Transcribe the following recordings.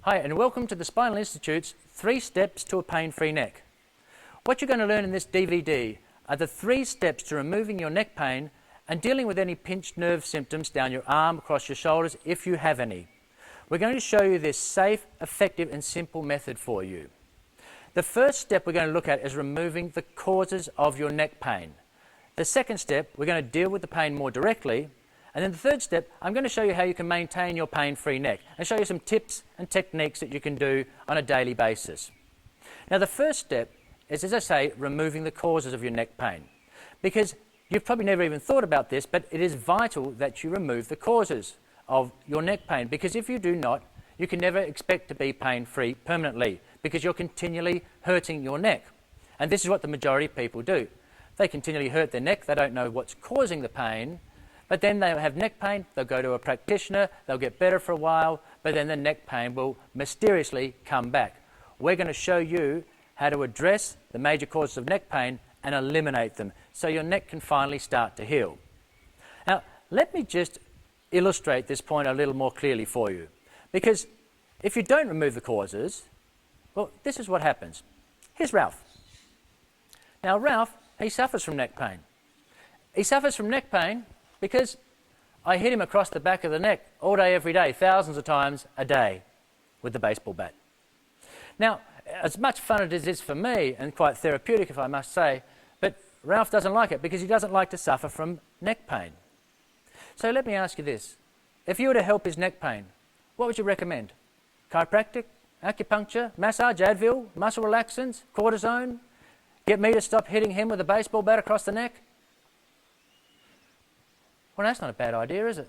Hi, and welcome to the Spinal Institute's 3 Steps to a Pain-Free Neck. What you're going to learn in this DVD are the 3 steps to removing your neck pain and dealing with any pinched nerve symptoms down your arm, across your shoulders, if you have any. We're going to show you this safe, effective and simple method for you. The first step we're going to look at is removing the causes of your neck pain. The second step, we're going to deal with the pain more directly. And then the third step, I'm going to show you how you can maintain your pain-free neck and show you some tips and techniques that you can do on a daily basis. Now the first step is, as I say, removing the causes of your neck pain. Because you've probably never even thought about this, but it is vital that you remove the causes of your neck pain, because if you do not, you can never expect to be pain-free permanently, because you're continually hurting your neck. And this is what the majority of people do. They continually hurt their neck, they don't know what's causing the pain, but then they'll have neck pain, they'll go to a practitioner, they'll get better for a while, but then the neck pain will mysteriously come back. We're going to show you how to address the major causes of neck pain and eliminate them, so your neck can finally start to heal. Now, let me just illustrate this point a little more clearly for you, because if you don't remove the causes, well, this is what happens. Here's Ralph. Now, Ralph, he suffers from neck pain. He suffers from neck pain because I hit him across the back of the neck all day, every day, thousands of times a day with the baseball bat. Now, as much fun as it is for me, and quite therapeutic if I must say, but Ralph doesn't like it because he doesn't like to suffer from neck pain. So let me ask you this. If you were to help his neck pain, what would you recommend? Chiropractic, acupuncture, massage, Advil, muscle relaxants, cortisone? Get me to stop hitting him with a baseball bat across the neck? Well, that's not a bad idea, is it?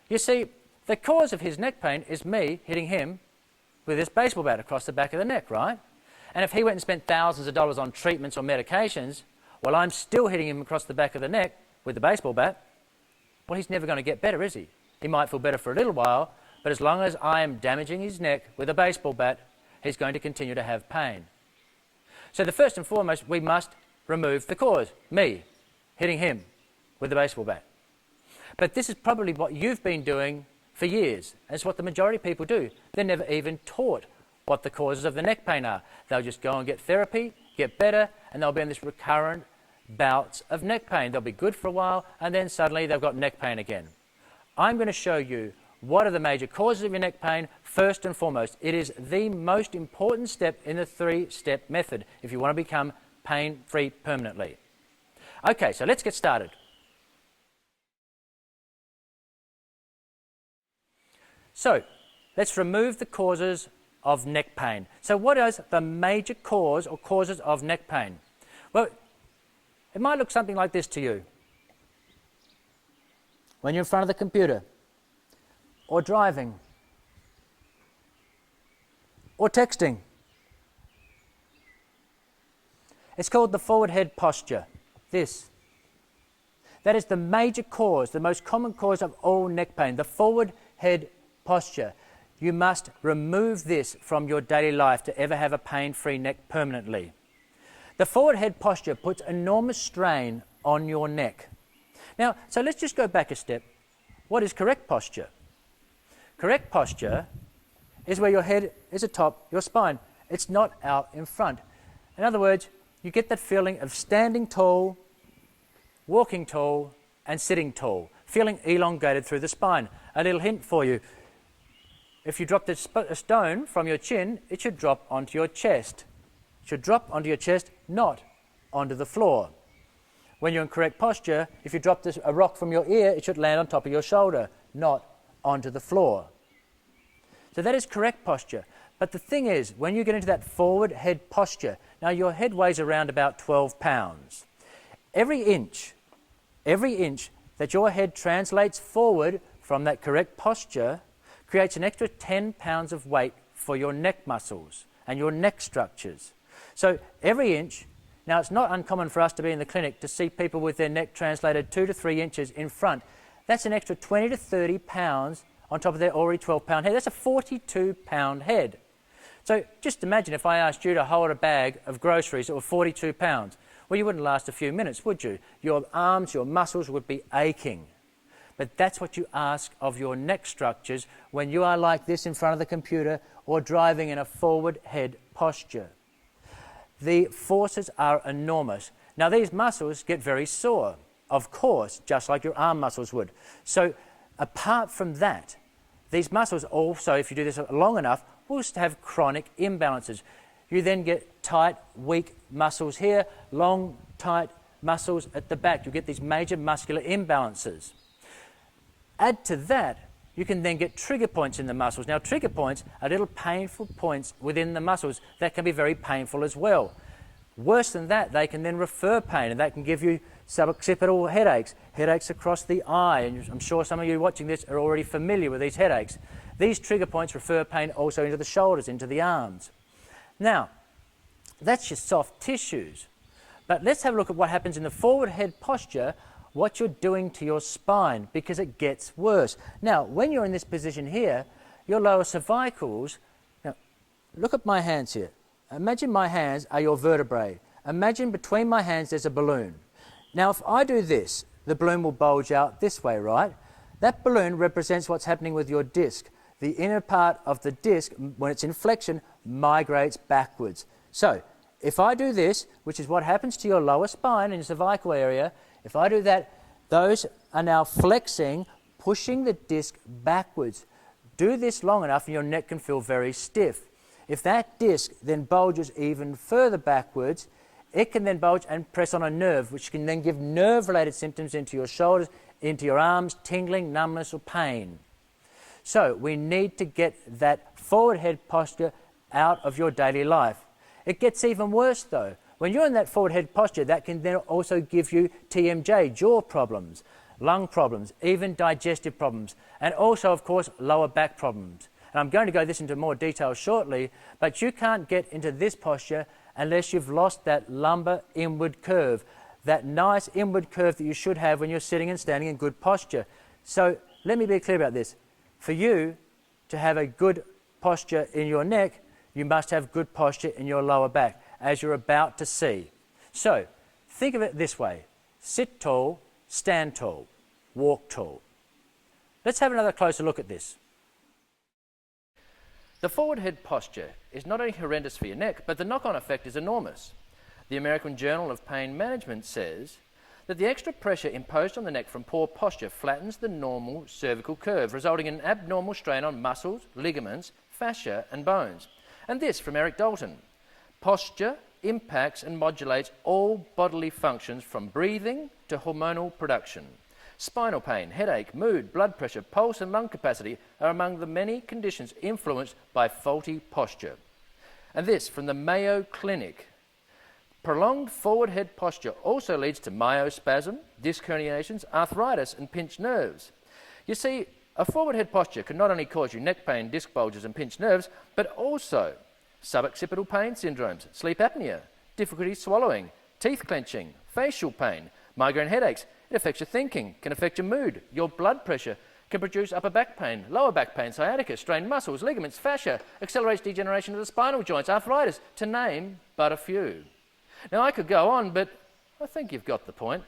You see, the cause of his neck pain is me hitting him with this baseball bat across the back of the neck, right? And if he went and spent thousands of dollars on treatments or medications, while I'm still hitting him across the back of the neck with the baseball bat, well, he's never going to get better, is he? He might feel better for a little while, but as long as I am damaging his neck with a baseball bat, he's going to continue to have pain. So the first and foremost, we must remove the cause, me hitting him with the baseball bat. But this is probably what you've been doing for years. It's what the majority of people do. They're never even taught what the causes of the neck pain are. They'll just go and get therapy, get better, and they'll be in this recurrent bouts of neck pain. They'll be good for a while, and then suddenly they've got neck pain again. I'm going to show you what are the major causes of your neck pain first and foremost. It is the most important step in the 3-step method if you want to become pain-free permanently. Okay, so let's get started. So, let's remove the causes of neck pain. So what is the major cause or causes of neck pain? Well, it might look something like this to you. When you're in front of the computer, or driving, or texting. It's called the forward head posture, this. That is the major cause, the most common cause of all neck pain, the forward head posture. You must remove this from your daily life to ever have a pain-free neck permanently. The forward head posture puts enormous strain on your neck. Now, so let's just go back a step. What is correct posture? Correct posture is where your head is atop your spine. It's not out in front. In other words, you get that feeling of standing tall, walking tall, and sitting tall, feeling elongated through the spine. A little hint for you. If you drop a stone from your chin, it should drop onto your chest. It should drop onto your chest, not onto the floor. When you're in correct posture, if you drop a rock from your ear, it should land on top of your shoulder, not onto the floor. So that is correct posture. But the thing is, when you get into that forward head posture, now your head weighs around about 12 pounds. Every inch that your head translates forward from that correct posture creates an extra 10 pounds of weight for your neck muscles and your neck structures. So every inch, now it's not uncommon for us to be in the clinic to see people with their neck translated 2 to 3 inches in front. That's an extra 20 to 30 pounds on top of their already 12-pound head. That's a 42-pound head. So just imagine if I asked you to hold a bag of groceries that were 42 pounds. Well, you wouldn't last a few minutes, would you? Your arms, your muscles would be aching. but that's what you ask of your neck structures when you are like this in front of the computer or driving in a forward head posture. The forces are enormous. Now these muscles get very sore, of course, just like your arm muscles would. So apart from that, these muscles also, if you do this long enough, will have chronic imbalances. You then get tight, weak muscles here, long, tight muscles at the back. You get these major muscular imbalances. Add to that, you can then get trigger points in the muscles. Now, trigger points are little painful points within the muscles that can be very painful as well. Worse than that, they can then refer pain, and that can give you suboccipital headaches, headaches across the eye, and I'm sure some of you watching this are already familiar with these headaches. These trigger points refer pain also into the shoulders, into the arms. Now, that's your soft tissues. But let's have a look at what happens in the forward head posture, what you're doing to your spine, because it gets worse. Now, when you're in this position here, your lower cervicals, now, look at my hands here. Imagine my hands are your vertebrae. Imagine between my hands there's a balloon. Now, if I do this, the balloon will bulge out this way, right? That balloon represents what's happening with your disc. The inner part of the disc, when it's in flexion, migrates backwards. So, if I do this, which is what happens to your lower spine and your cervical area, if I do that, those are now flexing, pushing the disc backwards. Do this long enough and your neck can feel very stiff. If that disc then bulges even further backwards, it can then bulge and press on a nerve, which can then give nerve-related symptoms into your shoulders, into your arms, tingling, numbness or pain. So we need to get that forward head posture out of your daily life. It gets even worse though. When you're in that forward head posture, that can then also give you TMJ, jaw problems, lung problems, even digestive problems, and also, of course, lower back problems. And I'm going to go this into more detail shortly, but you can't get into this posture unless you've lost that lumbar inward curve, that nice inward curve that you should have when you're sitting and standing in good posture. So let me be clear about this. For you to have a good posture in your neck, you must have good posture in your lower back, as you're about to see. So think of it this way. Sit tall, stand tall, walk tall. Let's have another closer look at this. The forward head posture is not only horrendous for your neck, but the knock-on effect is enormous. The American Journal of Pain Management says that the extra pressure imposed on the neck from poor posture flattens the normal cervical curve, resulting in an abnormal strain on muscles, ligaments, fascia and bones. And this from Eric Dalton. Posture impacts and modulates all bodily functions from breathing to hormonal production. Spinal pain, headache, mood, blood pressure, pulse and lung capacity are among the many conditions influenced by faulty posture. And this from the Mayo Clinic. Prolonged forward head posture also leads to myospasm, disc herniations, arthritis and pinched nerves. You see, a forward head posture can not only cause you neck pain, disc bulges and pinched nerves, but also suboccipital pain syndromes, sleep apnea, difficulty swallowing, teeth clenching, facial pain, migraine headaches. It affects your thinking, can affect your mood, your blood pressure, can produce upper back pain, lower back pain, sciatica, strained muscles, ligaments, fascia, accelerates degeneration of the spinal joints, arthritis, to name but a few. Now I could go on, but I think you've got the point.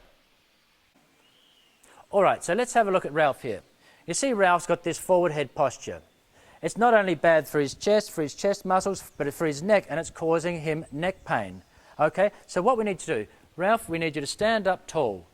All right, so let's have a look at Ralph here. You see Ralph's got this forward head posture. It's not only bad for his chest muscles, but for his neck, and it's causing him neck pain. Okay, so what we need to do, Ralph, we need you to stand up tall.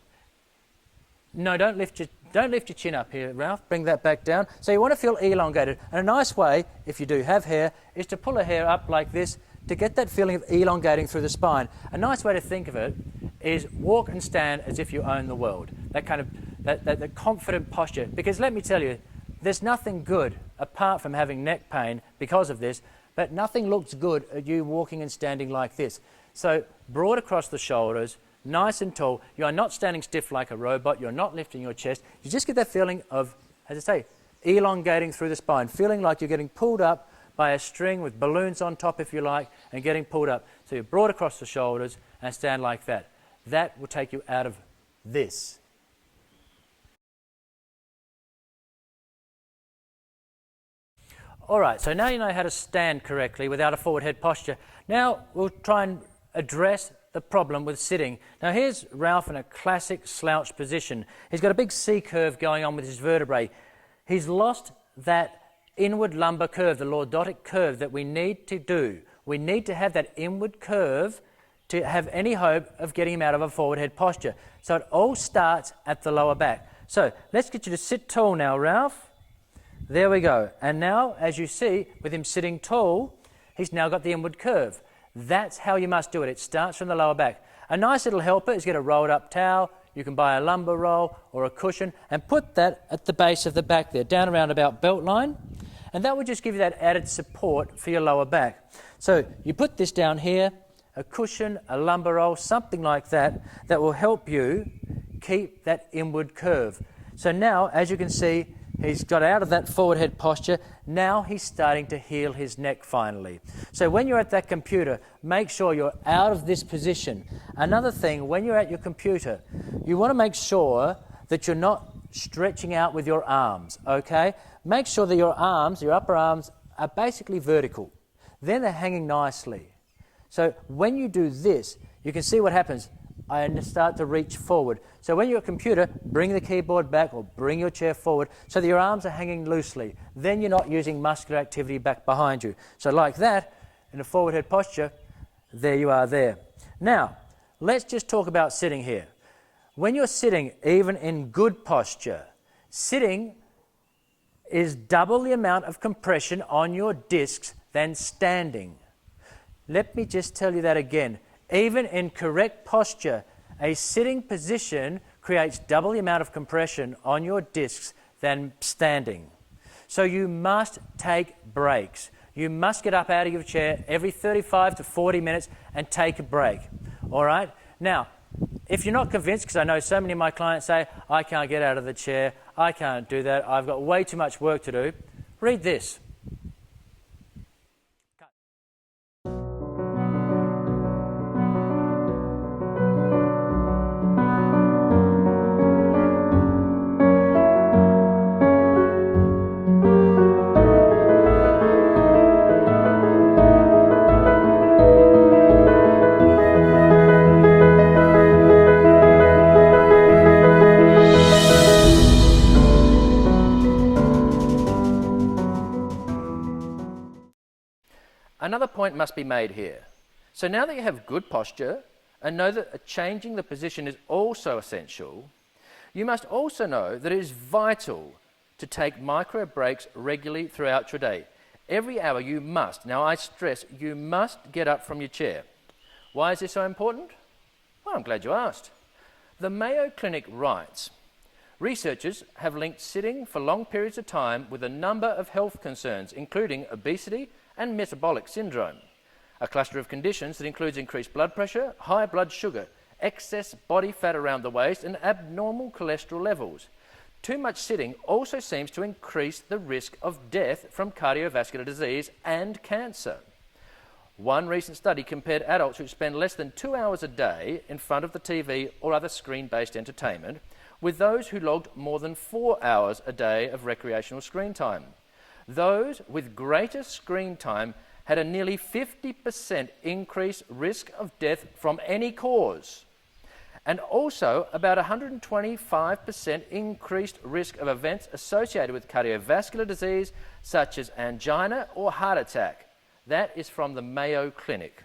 No, don't lift your chin up here, Ralph. Bring that back down. So you want to feel elongated. And a nice way, if you do have hair, is to pull a hair up like this to get that feeling of elongating through the spine. A nice way to think of it is walk and stand as if you own the world. That kind of that confident posture. Because let me tell you, there's nothing good apart from having neck pain because of this, but nothing looks good at you walking and standing like this. So broad across the shoulders, nice and tall. You are not standing stiff like a robot. You're not lifting your chest. You just get that feeling of, as I say, elongating through the spine, feeling like you're getting pulled up by a string with balloons on top, if you like, and getting pulled up. So you're broad across the shoulders and stand like that. That will take you out of this. All right, so now you know how to stand correctly without a forward head posture. Now we'll try and address the problem with sitting. Now here's Ralph in a classic slouch position. He's got a big C curve going on with his vertebrae. He's lost that inward lumbar curve, the lordotic curve that we need to do. We need to have that inward curve to have any hope of getting him out of a forward head posture. So it all starts at the lower back. So let's get you to sit tall now, Ralph. There we go. And now, as you see, with him sitting tall, he's now got the inward curve. That's how you must do it. It starts from the lower back. A nice little helper is get a rolled up towel. You can buy a lumbar roll or a cushion and put that at the base of the back there, down around about belt line. And that will just give you that added support for your lower back. So you put this down here, a cushion, a lumbar roll, something like that, that will help you keep that inward curve. So now, as you can see, he's got out of that forward head posture. Now he's starting to heal his neck finally. So when you're at that computer, make sure you're out of this position. Another thing, when you're at your computer, you want to make sure that you're not stretching out with your arms, okay? Make sure that your arms, your upper arms, are basically vertical. Then they're hanging nicely. So when you do this, you can see what happens. I start to reach forward. So when you're at a computer, bring the keyboard back or bring your chair forward so that your arms are hanging loosely. Then you're not using muscular activity back behind you. So like that, in a forward head posture, there you are there. Now, let's just talk about sitting here. When you're sitting, even in good posture, sitting is double the amount of compression on your discs than standing. Let me just tell you that again. Even in correct posture, a sitting position creates double the amount of compression on your discs than standing. So you must take breaks. You must get up out of your chair every 35 to 40 minutes and take a break. All right? Now, if you're not convinced, because I know so many of my clients say, I can't get out of the chair, I can't do that, I've got way too much work to do, read this. Another point must be made here. So now that you have good posture and know that changing the position is also essential, you must also know that it is vital to take micro breaks regularly throughout your day. Every hour you must, now I stress, you must get up from your chair. Why is this so important? Well, I'm glad you asked. The Mayo Clinic writes, researchers have linked sitting for long periods of time with a number of health concerns, including obesity and metabolic syndrome, a cluster of conditions that includes increased blood pressure, high blood sugar, excess body fat around the waist, and abnormal cholesterol levels. Too much sitting also seems to increase the risk of death from cardiovascular disease and cancer. One recent study compared adults who spend less than 2 hours a day in front of the TV or other screen-based entertainment with those who logged more than 4 hours a day of recreational screen time. Those with greater screen time had a nearly 50% increased risk of death from any cause, and also about 125% increased risk of events associated with cardiovascular disease such as angina or heart attack. That is from the Mayo Clinic.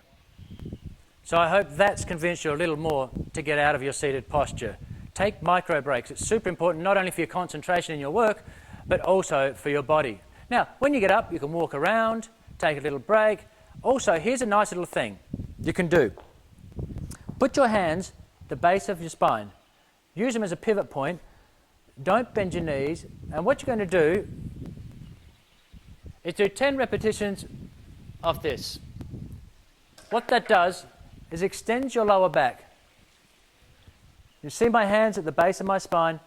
So I hope that's convinced you a little more to get out of your seated posture. Take micro breaks. It's super important not only for your concentration in your work, but also for your body. Now, when you get up, you can walk around, take a little break. Also, here's a nice little thing you can do. Put your hands at the base of your spine. Use them as a pivot point. Don't bend your knees. And what you're going to do is do 10 repetitions of this. What that does is extends your lower back. You see my hands at the base of my spine,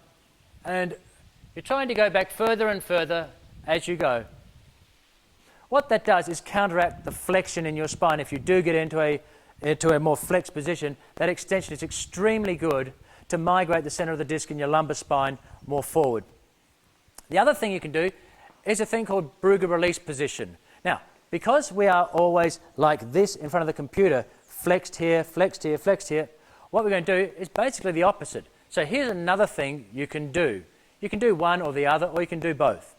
and you're trying to go back further and further as you go. What that does is counteract the flexion in your spine. If you do get into a more flexed position, that extension is extremely good to migrate the center of the disc in your lumbar spine more forward. The other thing you can do is a thing called Brugger release position. Now, because we are always like this in front of the computer, flexed here, flexed here, flexed here. What we're going to do is basically the opposite. So here's another thing you can do. You can do one or the other, or you can do both.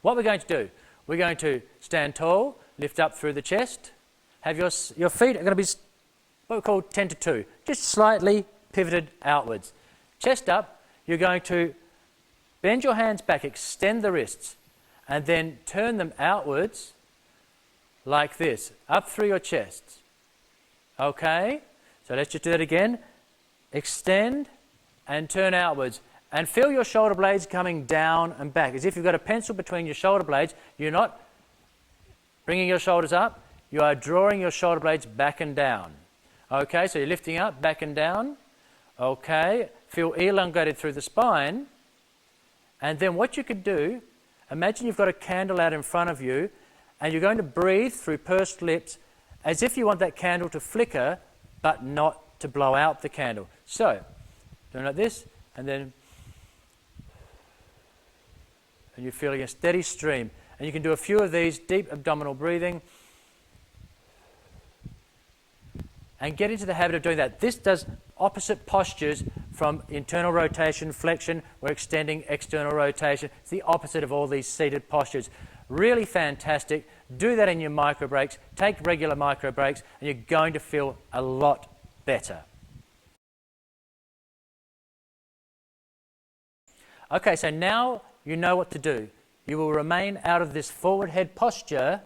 What we're going to do, we're going to stand tall, lift up through the chest, have your feet are going to be what we call 10 to 2, just slightly pivoted outwards. Chest up, you're going to bend your hands back, extend the wrists, and then turn them outwards like this, up through your chest. Okay, so let's just do that again. Extend and turn outwards. And feel your shoulder blades coming down and back, as if you've got a pencil between your shoulder blades. You're not bringing your shoulders up, you are drawing your shoulder blades back and down. Okay, so you're lifting up, back and down. Okay, feel elongated through the spine. And then what you could do, imagine you've got a candle out in front of you, and you're going to breathe through pursed lips as if you want that candle to flicker, but not to blow out the candle. So, doing like this, and then and you're feeling a steady stream. And you can do a few of these, deep abdominal breathing, and get into the habit of doing that. This does opposite postures from internal rotation, flexion. We're extending external rotation. It's the opposite of all these seated postures. Really fantastic. Do that in your micro breaks. Take regular micro breaks, and you're going to feel a lot better. Okay, so now you know what to do. You will remain out of this forward head posture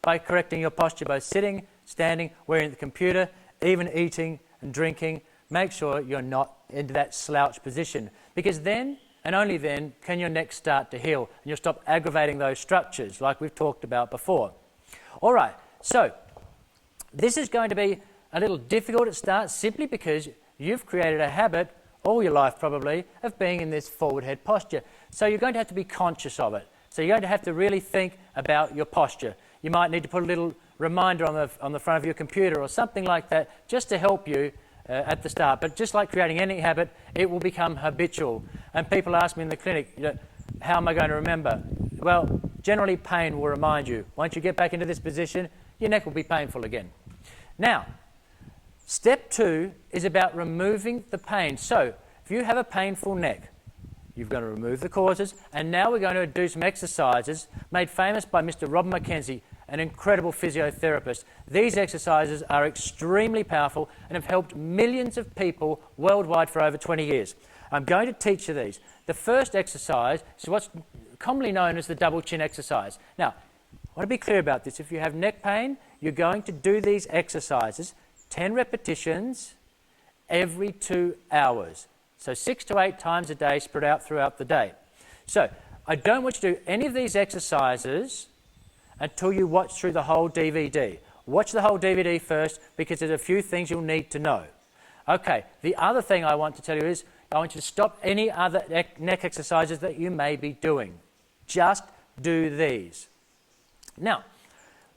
by correcting your posture, both sitting, standing, wearing the computer, even eating and drinking. Make sure you're not into that slouch position, because then and only then can your neck start to heal and you'll stop aggravating those structures like we've talked about before. All right, so this is going to be a little difficult at start simply because you've created a habit all your life probably of being in this forward head posture. So you're going to have to be conscious of it. So you're going to have to really think about your posture. You might need to put a little reminder on the front of your computer or something like that just to help you at the start. But just like creating any habit, it will become habitual. And people ask me in the clinic, how am I going to remember? Well, generally pain will remind you. Once you get back into this position, your neck will be painful again. Now, step 2 is about removing the pain. So, if you have a painful neck, you've got to remove the causes, and now we're going to do some exercises made famous by Mr. McKenzie, an incredible physiotherapist. These exercises are extremely powerful and have helped millions of people worldwide for over 20 years. I'm going to teach you these. The first exercise is what's commonly known as the double chin exercise. Now, I want to be clear about this. If you have neck pain, you're going to do these exercises 10 repetitions every 2 hours. So 6 to 8 times a day spread out throughout the day. So I don't want you to do any of these exercises until you watch through the whole DVD. Watch the whole DVD first because there's a few things you'll need to know. Okay, the other thing I want to tell you is I want you to stop any other neck exercises that you may be doing. Just do these. Now,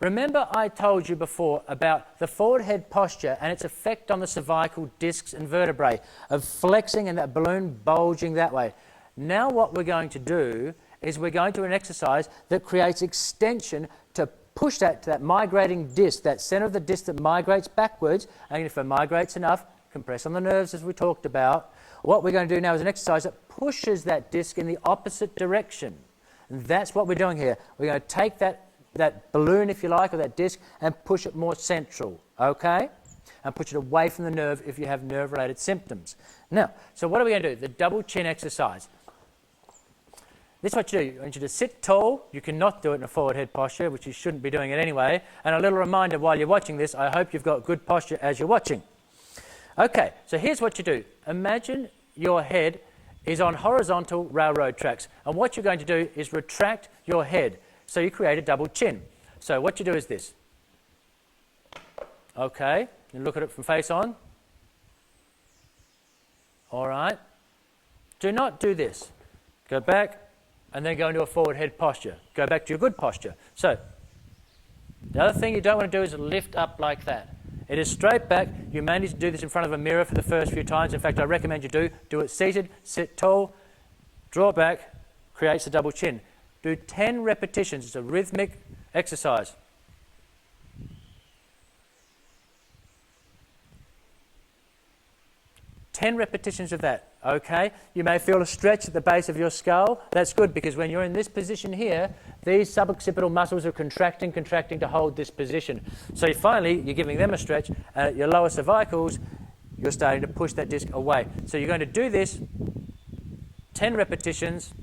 remember I told you before about the forward head posture and its effect on the cervical discs and vertebrae of flexing and that balloon bulging that way. Now what we're going to do is we're going to do an exercise that creates extension to push that to that migrating disc, that center of the disc that migrates backwards, and if it migrates enough, compress on the nerves as we talked about. What we're going to do now is an exercise that pushes that disc in the opposite direction. And that's what we're doing here. We're going to take that balloon, if you like, or that disc, and push it more central, okay? And push it away from the nerve if you have nerve-related symptoms. Now, so what are we going to do? The double chin exercise. This is what you do. I want you to sit tall. You cannot do it in a forward head posture, which you shouldn't be doing it anyway. And a little reminder while you're watching this, I hope you've got good posture as you're watching. Okay, so here's what you do. Imagine your head is on horizontal railroad tracks. And what you're going to do is retract your head. So you create a double chin. So what you do is this. Okay, you look at it from face on. All right. Do not do this. Go back and then go into a forward head posture. Go back to your good posture. So the other thing you don't want to do is lift up like that. It is straight back. You may need to do this in front of a mirror for the first few times. In fact, I recommend you do it seated, sit tall, draw back, creates a double chin. Do 10 repetitions. It's a rhythmic exercise. 10 repetitions of that, okay? You may feel a stretch at the base of your skull. That's good because when you're in this position here, these suboccipital muscles are contracting to hold this position. So finally, you're giving them a stretch, and at your lower cervicals, you're starting to push that disc away. So you're going to do this 10 repetitions.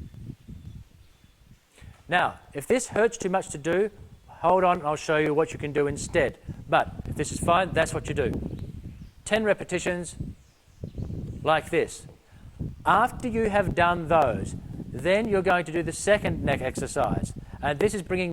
Now, if this hurts too much to do, hold on, I'll show you what you can do instead. But if this is fine, that's what you do. 10 repetitions like this. After you have done those, then you're going to do the second neck exercise. And this is bringing